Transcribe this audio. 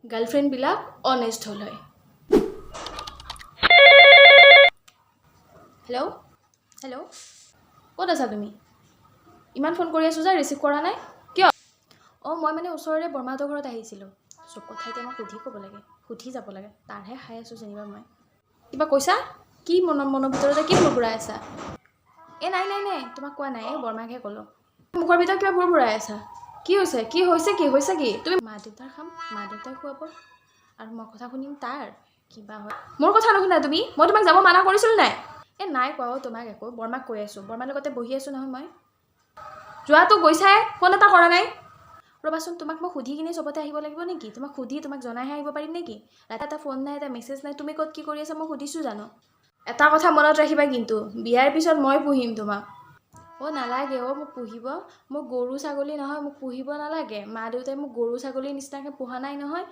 গাৰ্লফ্ৰেণ্ডবিলাক honest হ'ল হয়। Hello' hello' ক'ত আছা তুমি? ইমান ফোন কৰি আছোঁ যে ৰিচিভ কৰা নাই কিয়? অঁ মই মানে ওচৰৰে বৰমাহঁতৰ ঘৰত আহিছিলোঁ। চব কথা এতিয়া মই সুধি ক'ব লাগে, সুধি যাব লাগে, তাৰহে খাই আছোঁ যেনিবা মই। কিবা কৈছা? কি মনৰ ভিতৰতে কি ভুৰভুৰাই আছা? নাই তোমাক কোৱা নাই, এই বৰমাকহে ক'লোঁ। মুখৰ ভিতৰত কিবা ভুৰভুৰাই আছা? কি হৈছে কি তুমি মা দেউতাৰ খাম, মা দেউতাই খুৱাব আৰু মই কথা শুনিম তাৰ কিবা হয়। মোৰ কথা নুশুনা তুমি? মই তোমাক যাব মানা কৰিছিলোঁ নাই? নাই কোৱা তোমাক একো, বৰমাক কৈ আছোঁ, বৰমাৰ লগতে বহি আছোঁ নহয় মই। যোৱাটো গৈছাই, ফোন এটা কৰা নাই। ৰ'বাচোন, তোমাক মই সুধি কিনে চবতে আহিব লাগিব নেকি? তোমাক সুধি তোমাক জনাইহে আহিব পাৰিম নেকি? এটা ফোন নাই, এটা মেছেজ নাই, তুমি ক'ত কি কৰি আছা মই সুধিছোঁ জানো? এটা কথা মনত ৰাখিবা কিন্তু, বিয়াৰ পিছত মই পুহিম তোমাক। নালাগে মোক পুহিব, মোক গৰু ছাগলী নহয়, মোক পুহিব নালাগে। মা দেউতাই মোক গৰু ছাগলীৰ নিচিনাকৈ পোহা নাই নহয়,